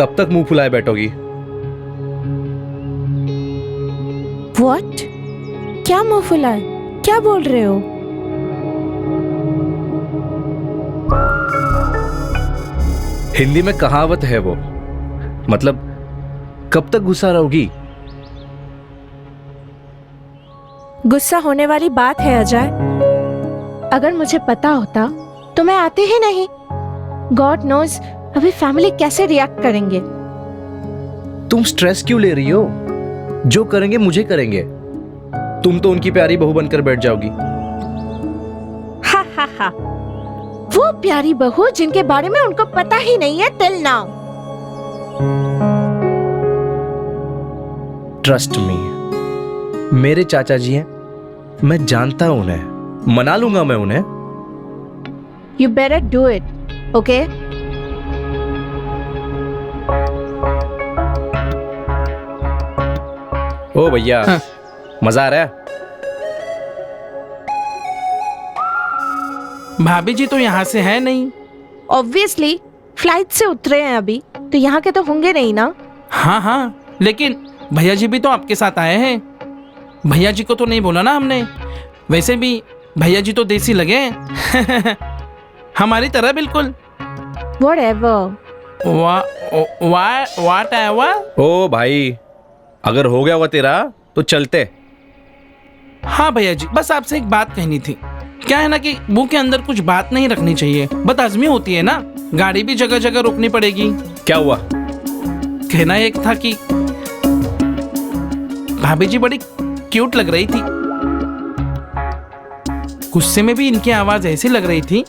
कब तक मुंह फुलाए बैठोगी? What? क्या मुंह फुलाए? क्या बोल रहे हो? हिंदी में कहावत है वो, मतलब कब तक गुस्सा रहोगी? गुस्सा होने वाली बात है अजय। अगर मुझे पता होता तो मैं आती ही नहीं। गॉड नोज अभी फैमिली कैसे रिएक्ट करेंगे। तुम स्ट्रेस क्यों ले रही हो? जो करेंगे मुझे करेंगे। तुम तो उनकी प्यारी बहू बनकर बैठ जाओगी। हा हा हा। वो प्यारी बहू जिनके बारे में उनको पता ही नहीं है टिल नाउ। ट्रस्ट मी, मेरे चाचा जी हैं, मैं जानता हूं उन्हें, मना लूंगा मैं उन्हें। You better do it, okay? ओ भैया, मजा आ रहा है? भाभी जी तो यहाँ से है नहीं। ऑब्वियसली फ्लाइट से उतरे हैं अभी, तो यहाँ के तो होंगे नहीं ना। हाँ हाँ, लेकिन भैया जी भी तो आपके साथ आए हैं। भैया जी को तो नहीं बोला ना हमने। वैसे भी भैया जी तो देसी लगे हैं। हमारी तरह बिल्कुल। Whatever. Whatever? ओ भाई, अगर हो गया हुआ तेरा तो चलते। हाँ भैया जी, बस आपसे एक बात कहनी थी। क्या है ना कि मुंह के अंदर कुछ बात नहीं रखनी चाहिए, बदहजमी होती है ना। गाड़ी भी जगह जगह रोकनी पड़ेगी। क्या हुआ? कहना एक था कि भाभी जी बड़ी क्यूट लग रही थी। गुस्से में भी इनकी आवाज ऐसी लग रही थी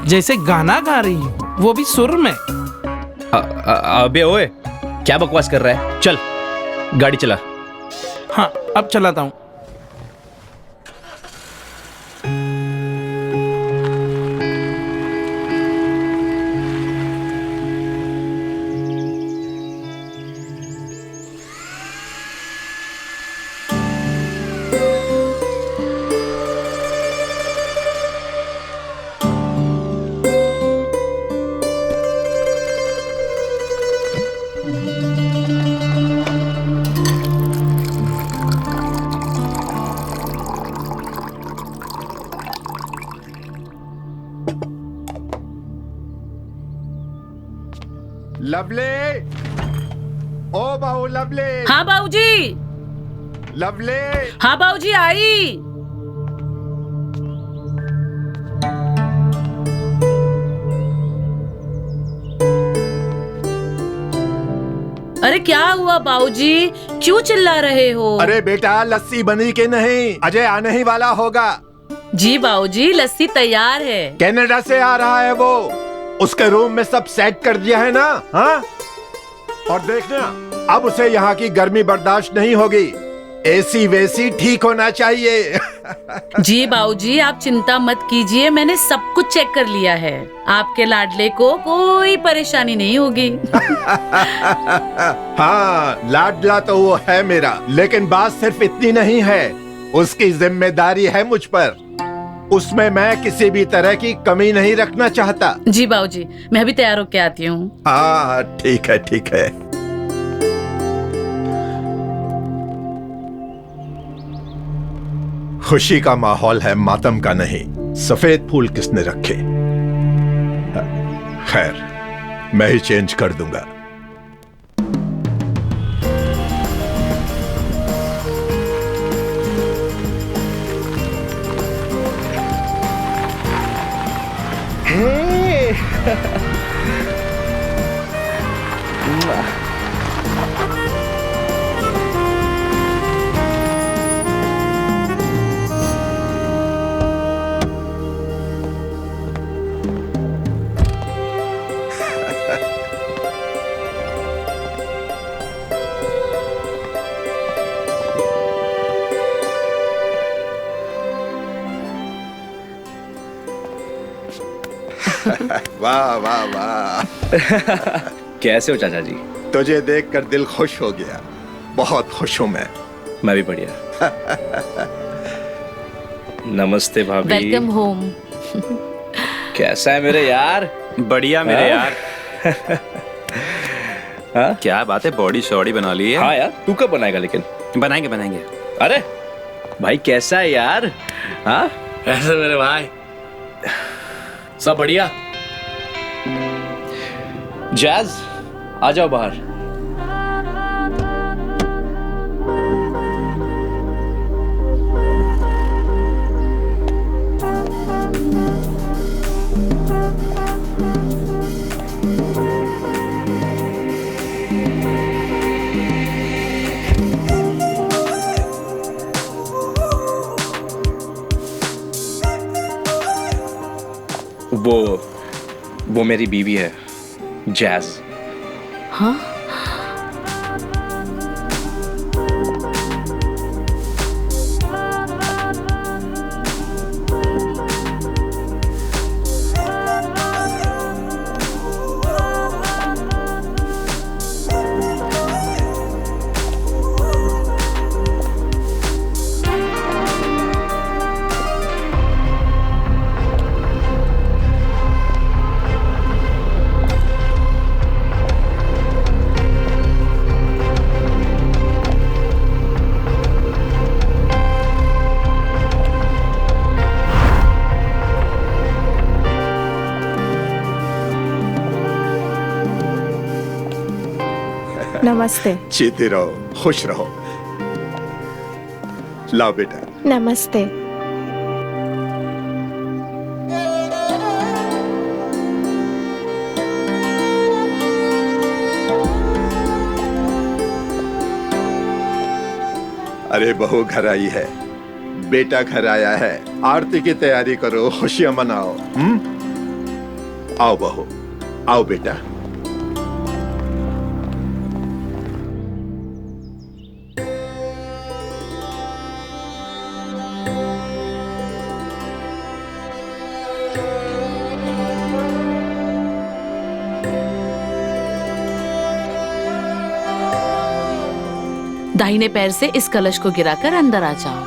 जैसे गाना गा रही हो, वो भी सुर में। अबे ओए, क्या बकवास कर रहा है? चल गाड़ी चला। हाँ, अब चलाता हूँ। लवली, ओ बहू लवली। हाँ बाबूजी। लवली। हाँ बाबूजी आई। अरे क्या हुआ बाबूजी, क्यों चिल्ला रहे हो? अरे बेटा, लस्सी बनी के नहीं? अजय आने ही वाला होगा। जी बाबूजी, लस्सी तैयार है। कनाडा से आ रहा है वो। उसके रूम में सब सेट कर दिया है ना? हाँ? और देखना, अब उसे यहाँ की गर्मी बर्दाश्त नहीं होगी। एसी वेसी ठीक होना चाहिए। जी बाबूजी, आप चिंता मत कीजिए, मैंने सब कुछ चेक कर लिया है। आपके लाडले को कोई परेशानी नहीं होगी। हाँ, लाडला तो वो है मेरा, लेकिन बात सिर्फ इतनी नहीं है। उसकी जिम्मेदारी है मुझ पर। उसमें मैं किसी भी तरह की कमी नहीं रखना चाहता। जी बाबूजी, मैं भी तैयार होके आती हूँ। हाँ ठीक है, ठीक है। खुशी का माहौल है, मातम का नहीं। सफेद फूल किसने रखे? खैर, मैं ही चेंज कर दूंगा। वाह वाह वाह। कैसे हो चाचा जी? तुझे देखकर दिल खुश हो गया। बहुत खुश हूं मैं भी बढ़िया। नमस्ते भाभी। Welcome home. कैसा है मेरे यार? बढ़िया मेरे यार। हाँ क्या बात है, बॉडी शॉडी बना ली है। हाँ यार, तू कब बनाएगा लेकिन? बनाएंगे बनाएंगे। अरे भाई कैसा है यार? हाँ ऐसे मेरे भाई सब बढ़िया। जैज आ जाओ बाहर। वो मेरी बीवी है, जैज। हाँ, नमस्ते। जीते रहो, खुश रहो। लाओ बेटा। नमस्ते। अरे बहू घर आई है, बेटा घर आया है, आरती की तैयारी करो, खुशियां मनाओ। आओ बहू, आओ बेटा। दाहिने पैर से इस कलश को गिराकर अंदर आ जाओ।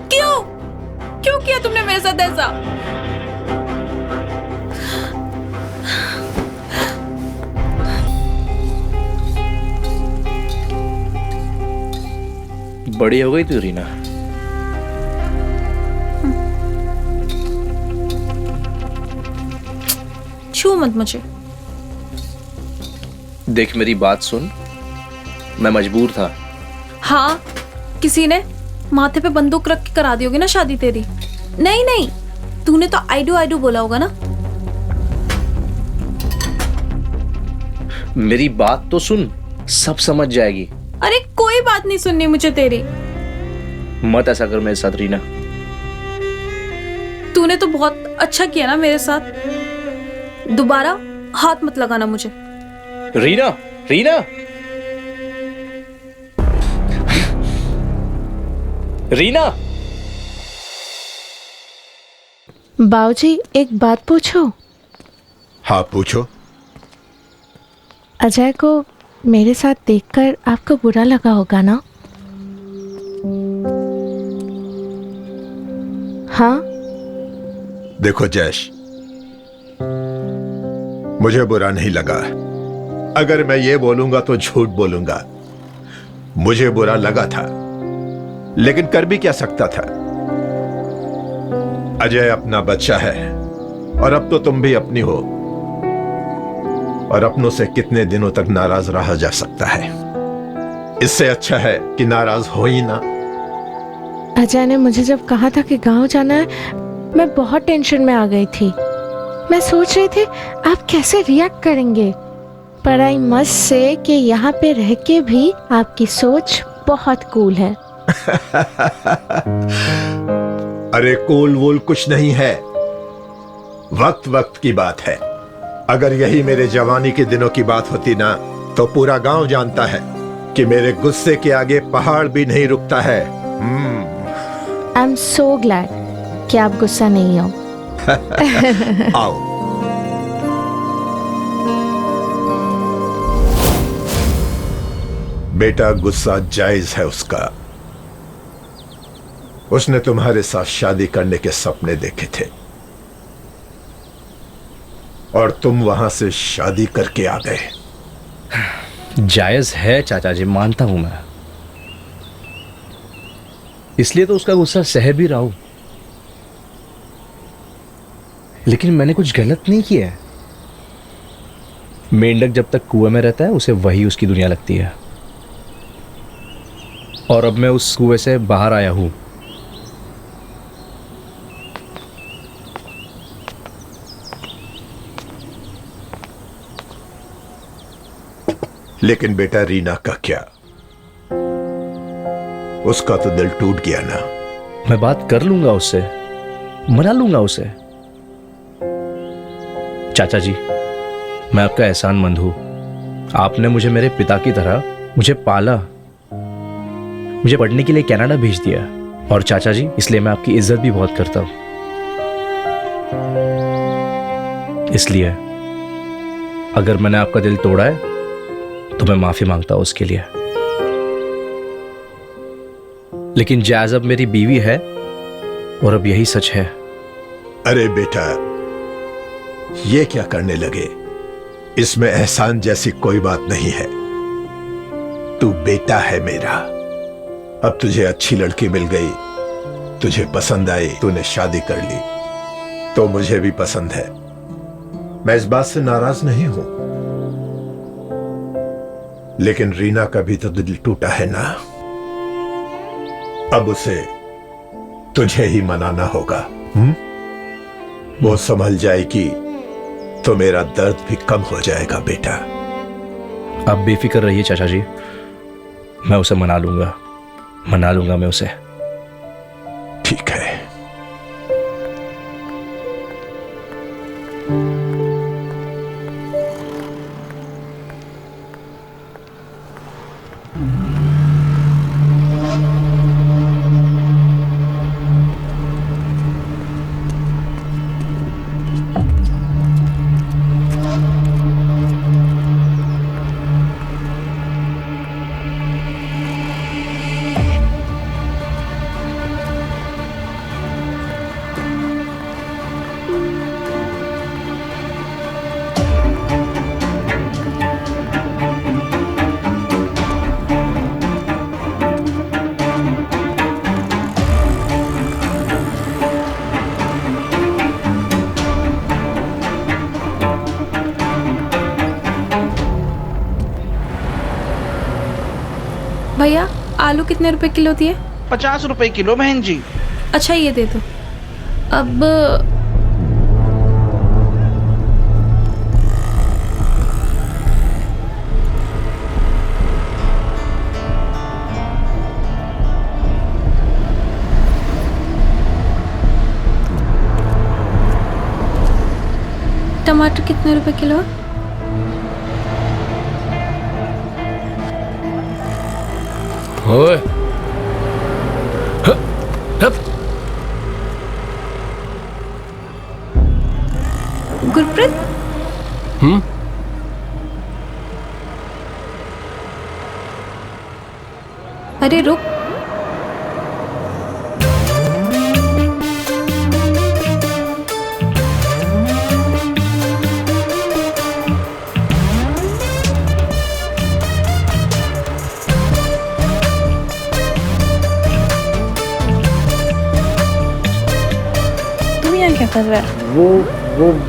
क्यों क्यों किया तुमने मेरे साथ ऐसा? बड़ी हो गई तू रीना। छू मत मुझे। देख मेरी बात सुन, मैं मजबूर था। हाँ, किसी ने माथे पे बंदूक रख के करा दी होगी ना शादी तेरी। नहीं नहीं, तूने तो आई डू बोला होगा ना। मेरी बात तो सुन, सब समझ जाएगी। अरे कोई बात नहीं सुननी मुझे तेरी। मत ऐसा कर मेरे साथ रीना। तूने तो बहुत अच्छा किया ना मेरे साथ। दोबारा हाथ मत लगाना मुझे। रीना, रीना, रीना। बाबूजी, एक बात पूछो? हाँ पूछो। अजय को मेरे साथ देखकर आपको बुरा लगा होगा ना? हाँ? देखो जैश, मुझे बुरा नहीं लगा। अगर मैं ये बोलूंगा तो झूठ बोलूंगा। मुझे बुरा लगा था, लेकिन कर भी क्या सकता था। अजय अपना बच्चा है और अब तो तुम भी अपनी हो, और अपनों से कितने दिनों तक नाराज रहा जा सकता है। इससे अच्छा है कि नाराज हो ही ना। अजय ने मुझे जब कहा था कि गांव जाना है, मैं बहुत टेंशन में आ गई थी। मैं सोच रही थी आप कैसे रिएक्ट करेंगे, पर आई मस्ट से कि यहाँ पे रह के भी आपकी सोच बहुत कूल है। अरे कूल वूल कुछ नहीं है, वक्त वक्त की बात है। अगर यही मेरे जवानी के दिनों की बात होती ना, तो पूरा गांव जानता है कि मेरे गुस्से के आगे पहाड़ भी नहीं रुकता है। आई एम सो ग्लैड कि आप गुस्सा नहीं हो। आओ। बेटा गुस्सा जायज है उसका। उसने तुम्हारे साथ शादी करने के सपने देखे थे और तुम वहां से शादी करके आ गए। जायज है चाचा जी, मानता हूं मैं, इसलिए तो उसका गुस्सा सह भी रहा हूं। लेकिन मैंने कुछ गलत नहीं किया है। मेंढक जब तक कुएं में रहता है उसे वही उसकी दुनिया लगती है, और अब मैं उस कुएं से बाहर आया हूं। लेकिन बेटा रीना का क्या? उसका तो दिल टूट गया ना। मैं बात कर लूंगा उससे, मना लूंगा उसे। चाचा जी, मैं आपका एहसानमंद हूं। आपने मुझे मेरे पिता की तरह मुझे पाला, मुझे पढ़ने के लिए कनाडा भेज दिया, और चाचा जी इसलिए मैं आपकी इज्जत भी बहुत करता हूं। इसलिए अगर मैंने आपका दिल तोड़ा है तो मैं माफी मांगता हूं उसके लिए। लेकिन जैज अब मेरी बीवी है और अब यही सच है। अरे बेटा, ये क्या करने लगे? इसमें एहसान जैसी कोई बात नहीं है। तू बेटा है मेरा। अब तुझे अच्छी लड़की मिल गई, तुझे पसंद आई, तूने शादी कर ली, तो मुझे भी पसंद है। मैं इस बात से नाराज नहीं हूं। लेकिन रीना का भी तो दिल टूटा है ना। अब उसे तुझे ही मनाना होगा। वो संभल जाएगी तो मेरा दर्द भी कम हो जाएगा बेटा। आप बेफिक्र रहिए चाचा जी, मैं उसे मना लूंगा मैं उसे। ठीक है। भैया आलू कितने रुपए किलो दिए? 50 रुपए किलो बहन जी। अच्छा ये दे दो। अब टमाटर कितने रुपए किलो? ओए गुरप्रीत, अरे रुक। तुम यहाँ क्या कर रहा है?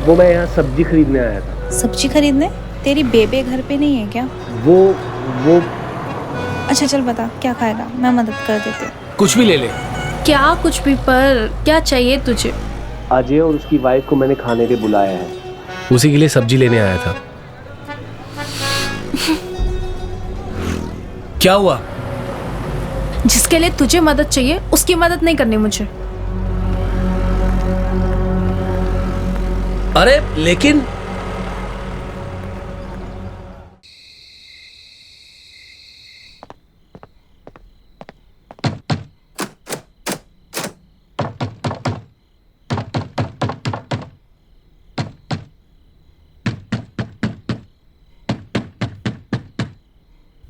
वो मैं यहाँ सब्जी खरीदने आया था। सब्जी खरीदने? तेरी बेबे घर पे नहीं है क्या? वो अच्छा चल बता क्या खाएगा, मैं मदद कर देती हूँ। कुछ भी ले ले। क्या कुछ भी, पर क्या चाहिए तुझे? अजय और उसकी वाइफ को मैंने खाने पे बुलाया है। उसी के लिए सब्जी लेने आया था। क्या हुआ? जिसके लिए तुझे मदद चाहिए उसकी मदद नहीं करनी मुझे। अरे लेकिन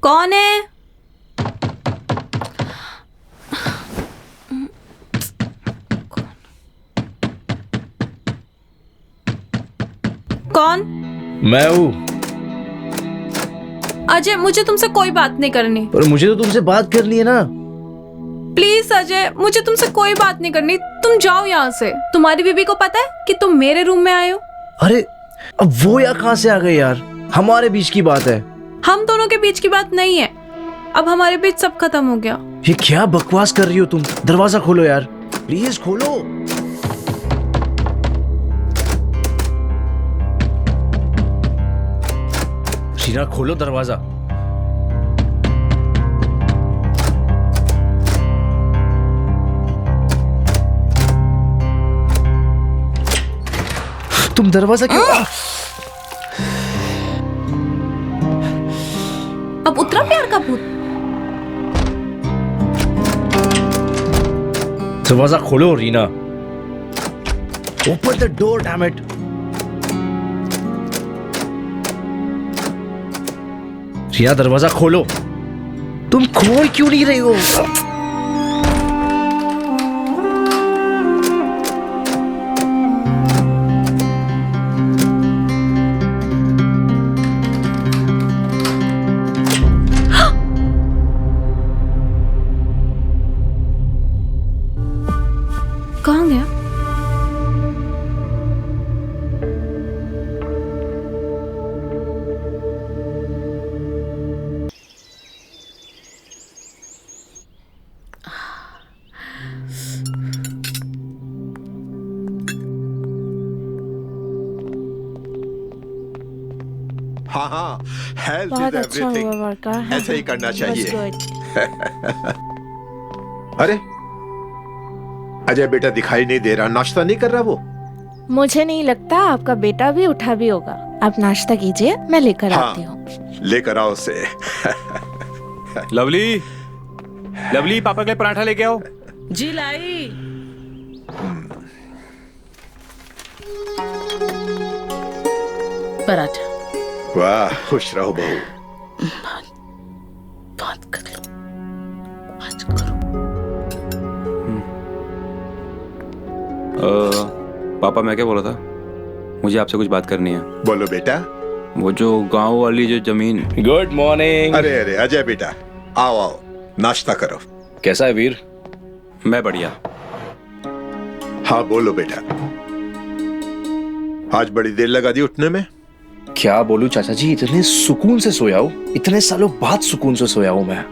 कौन है? मैं हूँ। अजय मुझे तुमसे कोई बात नहीं करनी। पर मुझे तो तुमसे बात करनी है ना। प्लीज अजय, मुझे तुमसे कोई बात नहीं करनी। तुम जाओ यहाँ से। तुम्हारी बीबी को पता है कि तुम मेरे रूम में आए हो? अरे अब वो यार कहाँ से आ गए यार? हमारे बीच की बात है। हम दोनों के बीच की बात नहीं है। अब हमारे बीच सब खत्म हो गया। ये क्या बकवास कर रही हो तुम? दरवाजा खोलो यार, प्लीज खोलो। शीना खोलो दरवाजा। तुम दरवाजा क्यों? अब उतरा प्यार का भूत। दरवाजा खोलो Reena. Open the door, damn it. Reena दरवाजा खोलो। तुम खोल क्यों नहीं रही हो? कहाँ गया? हाँ हाँ, हेल्थ बहुत इज अच्छा हुआ एवरीथिंग। वर्का। ऐसे ही करना चाहिए। It was good. अरे अजय बेटा दिखाई नहीं दे रहा, नाश्ता नहीं कर रहा वो? मुझे नहीं लगता आपका बेटा भी उठा भी होगा। आप नाश्ता कीजिए, मैं लेकर आती हूँ। लेकर आओ उसे। लवली, लवली पापा के लिए पराठा लेके आओ। जी लाई। पराठा। वाह, खुश रहो बहू। बात कर लो, बात करो। पापा मैं क्या बोला था, मुझे आपसे कुछ बात करनी है। बोलो बेटा। वो जो गांव वाली जो जमीन। Good morning. अरे अरे अजय बेटा, आओ आओ, नाश्ता करो। कैसा है वीर? मैं बढ़िया। हाँ बोलो बेटा। आज बड़ी देर लगा दी उठने में। क्या बोलूं चाचा जी, इतने सुकून से सोया हूं, इतने सालों बाद सुकून से सोया हूं मैं।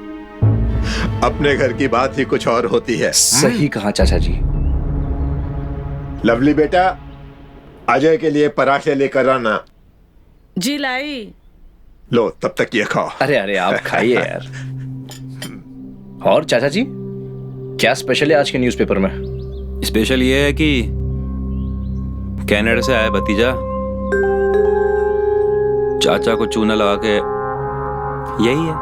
अपने घर की बात ही कुछ और होती है। सही कहा चाचा जी। लवली बेटा, अजय के लिए पराठे लेकर आना। जी लाई। लो तब तक ये खाओ। अरे अरे आप खाइए यार। और चाचा जी, क्या स्पेशल है आज के न्यूज़पेपर में? स्पेशल ये है कि कनाडा से आया भतीजा, चाचा को चूना लगा के, यही है।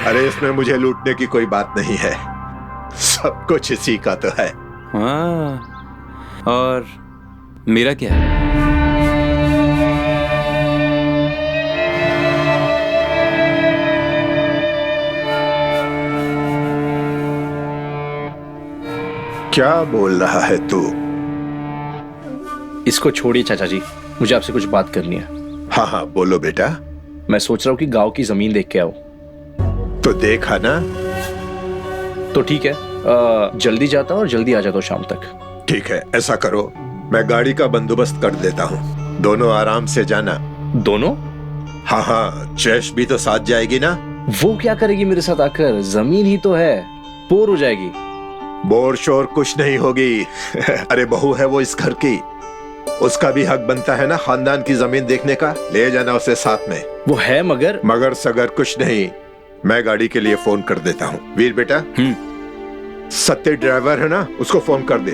अरे इसमें मुझे लूटने की कोई बात नहीं है, सब कुछ इसी का तो है। हाँ, और मेरा क्या है? क्या बोल रहा है तू? इसको छोड़िए चाचा जी, मुझे आपसे कुछ बात करनी है। हाँ हाँ बोलो बेटा। मैं सोच रहा हूँ कि गांव की जमीन देख के आओ। तो देखा ना। तो ठीक है, जल्दी जाता हूँ और जल्दी आ जाता हूँ शाम तक। ठीक है, ऐसा करो, मैं गाड़ी का बंदोबस्त कर देता हूँ, दोनों आराम से जाना। दोनों? हाँ हाँ, जैश भी तो साथ जाएगी ना। वो क्या करेगी मेरे साथ आकर? जमीन ही तो है, बोर हो जाएगी। बोर शोर कुछ नहीं होगी। अरे बहू है वो इस घर की, उसका भी हक बनता है ना खानदान की जमीन देखने का। ले जाना उसे साथ में। वो है मगर सगर कुछ नहीं, मैं गाड़ी के लिए फोन कर देता हूँ। वीर बेटा, सत्य ड्राइवर है ना, उसको फोन कर दे।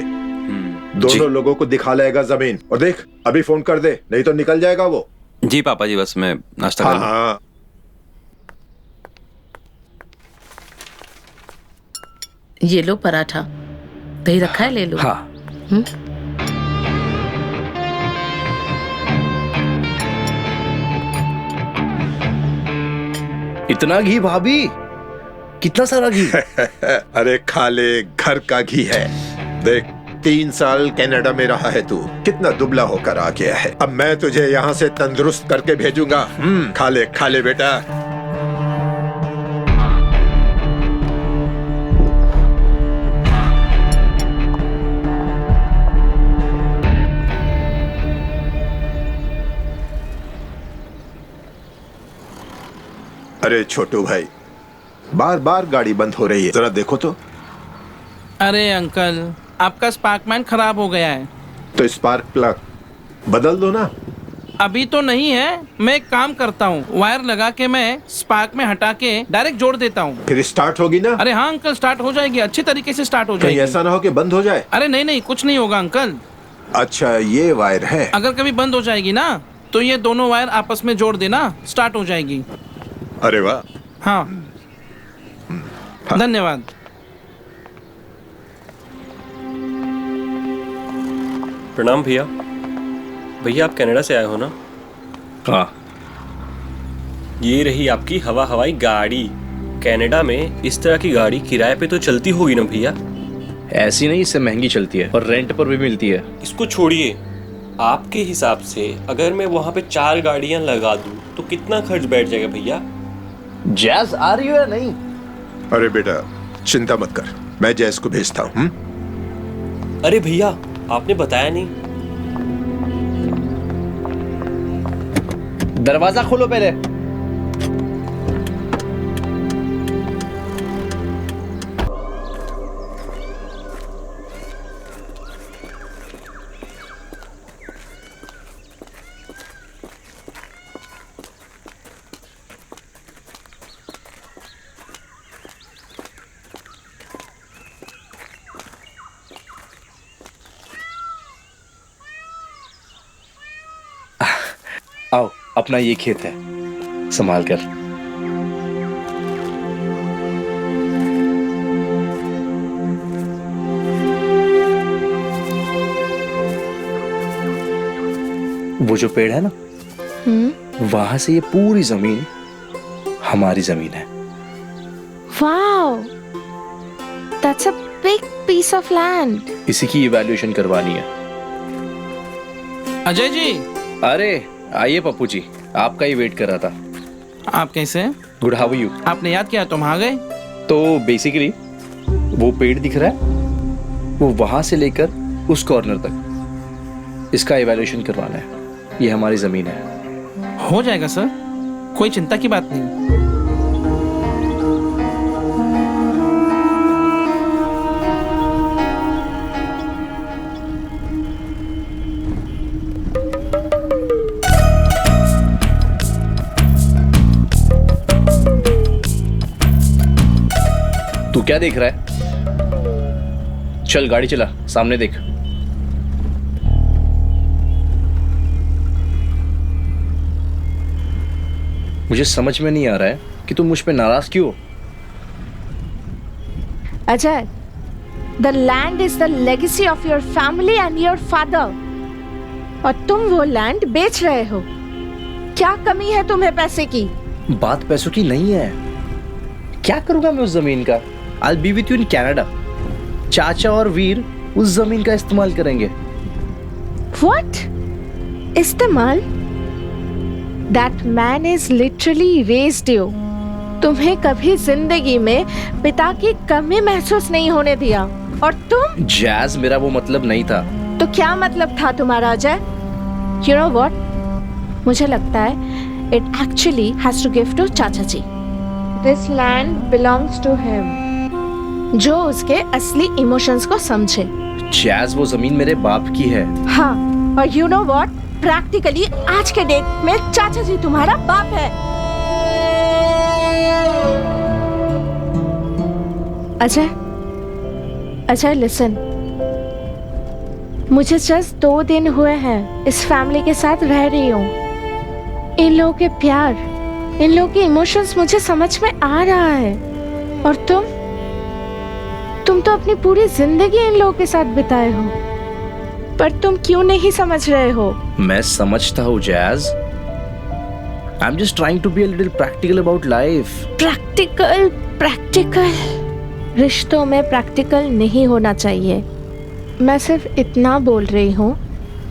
दोनों लोगों को दिखा लेगा जमीन। और देख, अभी फोन कर दे, नहीं तो निकल जाएगा वो। जी पापा जी, बस मैं नाश्ता कर लूं। हाँ। ये लो पराठा, दही रखा है, ले लो। हाँ। इतना घी भाभी? कितना सारा घी? अरे खा ले, घर का घी है। देख, 3 साल कनाडा में रहा है तू, कितना दुबला होकर आ गया है। अब मैं तुझे यहाँ से तंदुरुस्त करके भेजूंगा। खा ले बेटा। अरे छोटू भाई, बार बार गाड़ी बंद हो रही है, जरा देखो तो। अरे अंकल, आपका स्पार्कमैन खराब हो गया है। तो स्पार्क प्लग बदल दो ना। अभी तो नहीं है, मैं एक काम करता हूँ, वायर लगा के मैं स्पार्क में हटा के डायरेक्ट जोड़ देता हूँ। फिर स्टार्ट होगी ना? अरे हाँ अंकल, स्टार्ट हो जाएगी, अच्छी तरीके से स्टार्ट हो कहीं जाएगी। ऐसा ना हो कि बंद हो जाए। अरे नहीं नहीं, कुछ नहीं होगा अंकल। अच्छा, ये वायर है। अगर कभी बंद हो जाएगी ना, तो ये दोनों वायर आपस में जोड़ देना, स्टार्ट हो जाएगी। अरे वाह। हाँ, धन्यवाद। प्रणाम भैया। भैया आप कनाडा से आए हो ना? हाँ। ये रही आपकी हवाई गाड़ी। कनाडा में इस तरह की गाड़ी किराए पे तो चलती होगी ना भैया? ऐसी नहीं, इससे महंगी चलती है और रेंट पर भी मिलती है। इसको छोड़िए, आपके हिसाब से अगर मैं वहाँ पे 4 गाड़ियाँ लगा दूँ तो कितना खर्च बैठ जाएगा भैया? जैज आ रही हो या नहीं? अरे बेटा चिंता मत कर, मैं जैस को भेजता हूँ। अरे भैया आपने बताया नहीं। दरवाजा खोलो पहले। आओ, अपना ये खेत है, संभाल कर। वो जो पेड़ है ना, वहां से ये पूरी जमीन हमारी जमीन है। Wow, that's a big piece of land. इसी की इवैल्यूएशन करवानी है। अजय जी। अरे आइए पप्पू जी, आपका ही वेट कर रहा था। आप कैसे हैं? Good, how are you? आपने याद किया, तुम आ गए। तो बेसिकली वो पेड़ दिख रहा है, वो वहां से लेकर उस कॉर्नर तक, इसका इवैल्यूएशन करवाना है। ये हमारी जमीन है। हो जाएगा सर, कोई चिंता की बात नहीं। तू क्या देख रहा है? चल गाड़ी चला, सामने देख। मुझे समझ में नहीं आ रहा है कि तुम मुझ पे नाराज क्यों हो? Ajay, the land is the legacy of your family and your father. और तुम वो लैंड बेच रहे हो। क्या कमी है तुम्हें पैसे की? बात पैसों की नहीं है। क्या करूंगा मैं उस जमीन का? I'll be with you in Canada. चाचा और वीर उस जमीन का इस्तेमाल करेंगे। What? इस्तेमाल? That man is literally raised you. तुम्हें कभी जिंदगी में पिता की कमी महसूस नहीं होने दिया, और तुम? जैज, मेरा वो मतलब नहीं था। तो क्या मतलब था तुम्हारा अजय? You know what? मुझे लगता है it actually has to give to चाचा जी. This land belongs to him. जो उसके असली इमोशंस को समझे। जैज, वो जमीन मेरे बाप की है। हाँ, और you know what? प्रैक्टिकली आज के डेट में चाचा जी तुम्हारा बाप है। अजय लिसन, मुझे जस्ट 2 दिन हुए हैं इस फैमिली के साथ रह रही हूँ। इन लोगों के प्यार, इन लोगों के इमोशंस मुझे समझ में आ रहा है। और तुम तो अपनी पूरी जिंदगी इन लोगों के साथ बिताए हो, पर तुम क्यों नहीं समझ रहे हो? मैं समझता हूँ jazz. I'm just trying to be a little practical about life. Practical रिश्तों में प्रैक्टिकल नहीं होना चाहिए। मैं सिर्फ इतना बोल रही हूँ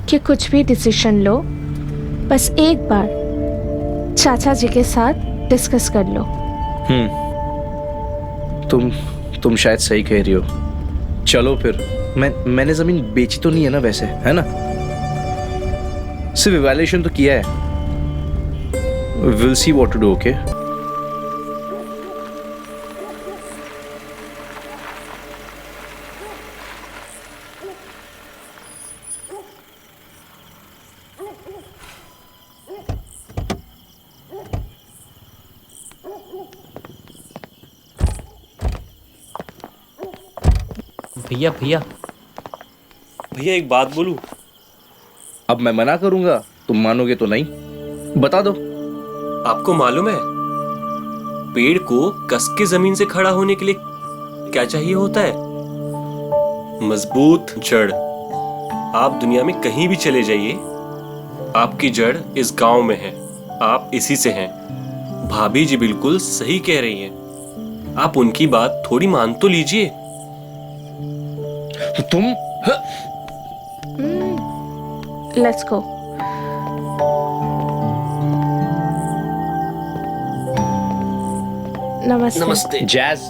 कि कुछ भी डिसीजन लो, बस एक बार चाचा जी के साथ डिस्कस कर लो। तुम शायद सही कह रही हो। चलो फिर। मैंने जमीन बेची तो नहीं है ना वैसे, है ना? सिर्फ इवैल्यूएशन तो किया है। Will see what to do. Okay भैया भैया भैया एक बात बोलूं? अब मैं मना करूंगा, तुम मानोगे तो नहीं। बता दो। आपको मालूम है पेड़ को कस के जमीन से खड़ा होने के लिए क्या चाहिए होता है? मजबूत जड़। आप दुनिया में कहीं भी चले जाइए, आपकी जड़ इस गांव में है, आप इसी से हैं। भाभी जी बिल्कुल सही कह रही हैं। आप उनकी बात थोड़ी मान तो लीजिए। तुम लेट्स गो। नमस्ते। नमस्ते। जैज।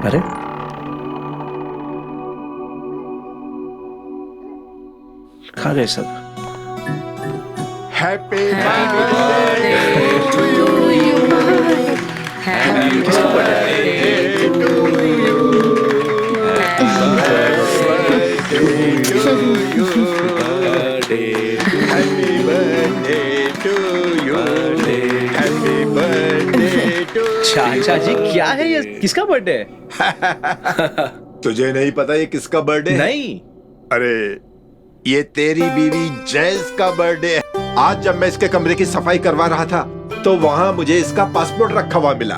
अरे कहाँ गए सब? Happy birthday to you, happy birthday to you, happy birthday to you, happy birthday to. चाचा जी क्या है ये? किसका बर्थडे है? तुझे नहीं पता ये किसका बर्थडे है? नहीं। अरे ये तेरी बीवी जैज का बर्थडे है। आज जब मैं इसके कमरे की सफाई करवा रहा था तो वहाँ मुझे इसका पासपोर्ट रखा हुआ मिला।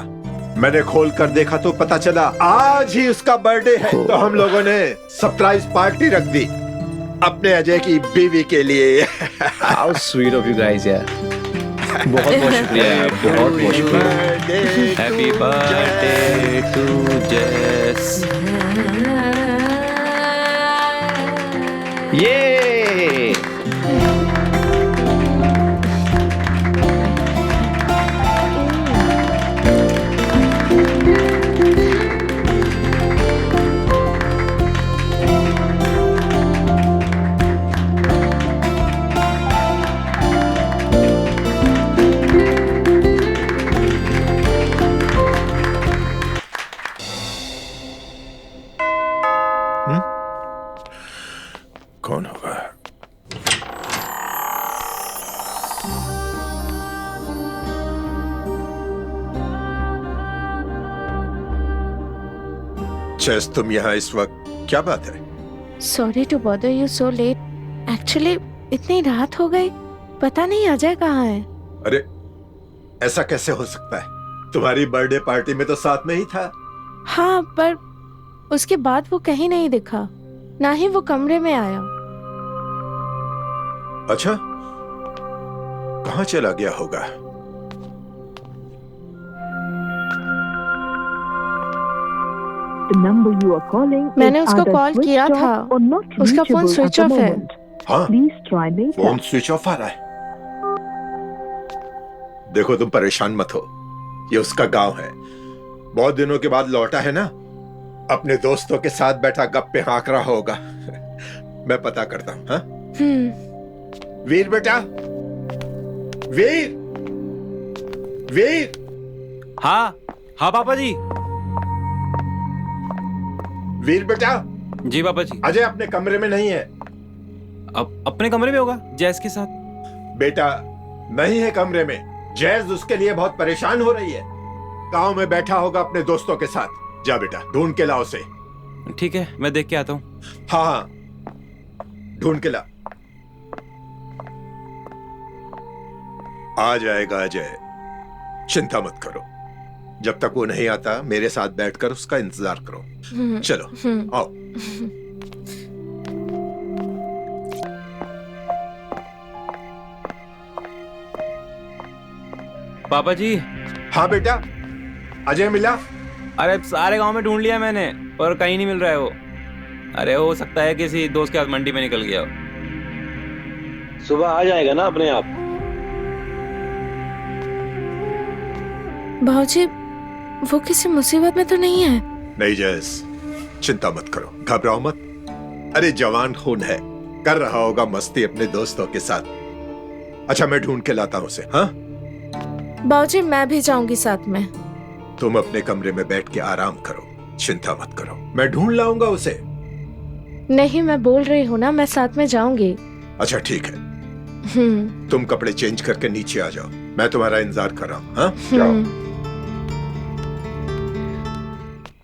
मैंने खोल कर देखा तो पता चला आज ही उसका बर्थडे है। तो हम लोगों ने सरप्राइज पार्टी रख दी अपने अजय की बीवी के लिए। How sweet of you guys यार। बहुत बहुत शुक्रिया यार, बहुत बहुत शुक्रिया। हैप्पी बर्थडे टू जेस। ये कौन होगा? जैस तुम यहाँ इस वक्त, क्या बात है? Sorry to bother you so late. Actually इतनी रात हो गई, पता नहीं अजय कहाँ है। अरे ऐसा कैसे हो सकता है? तुम्हारी बर्थडे पार्टी में तो साथ में ही था। हाँ, पर उसके बाद वो कहीं नहीं दिखा, ना ही वो कमरे में आया। अच्छा, कहाँ चला गया होगा? मैंने उसको कॉल किया था, उसका फोन स्विच ऑफ है। हाँ, फोन स्विच ऑफ आ रहा है। देखो तुम परेशान मत हो, ये उसका गांव है, बहुत दिनों के बाद लौटा है ना, अपने दोस्तों के साथ बैठा गप्पे हाँक रहा होगा। मैं पता करता हूँ। हाँ? वीर बेटा, वीर, वीर। हाँ हाँ पापा जी। वीर बेटा। जी पापा जी। अजय अपने कमरे में नहीं है। अब अपने कमरे में होगा जैस के साथ? बेटा नहीं है कमरे में, जैज उसके लिए बहुत परेशान हो रही है। गांव में बैठा होगा अपने दोस्तों के साथ। जा बेटा ढूंढ के ला उसे। ठीक है, मैं देख के आता हूँ। हाँ हाँ, ढूंढ के ला। आ जाएगा अजय, चिंता मत करो। जब तक वो नहीं आता मेरे साथ बैठकर उसका इंतजार करो। चलो आओ। पापा जी। हाँ बेटा, अजय मिला? अरे सारे गांव में ढूंढ लिया मैंने, पर कहीं नहीं मिल रहा है वो। अरे हो सकता है किसी दोस्त के साथ मंडी में निकल गया हो। सुबह आ जाएगा ना अपने आप। भाऊजी, वो किसी मुसीबत में तो नहीं है? नहीं जयस, चिंता मत करो, घबराओ मत। अरे जवान खून है, कर रहा होगा मस्ती अपने दोस्तों के साथ। अच्छा मैं ढूंढ के लाता हूं उसे। हाँ भाऊजी, मैं भी जाऊंगी साथ में। तुम अपने कमरे में बैठ के आराम करो, चिंता मत करो, मैं ढूंढ लाऊंगा उसे। नहीं, मैं बोल रही हूँ ना, मैं साथ में जाऊंगी। अच्छा ठीक है, तुम कपड़े चेंज करके नीचे आ जाओ, मैं तुम्हारा इंतजार कर रहा हूँ। हाँ जाओ।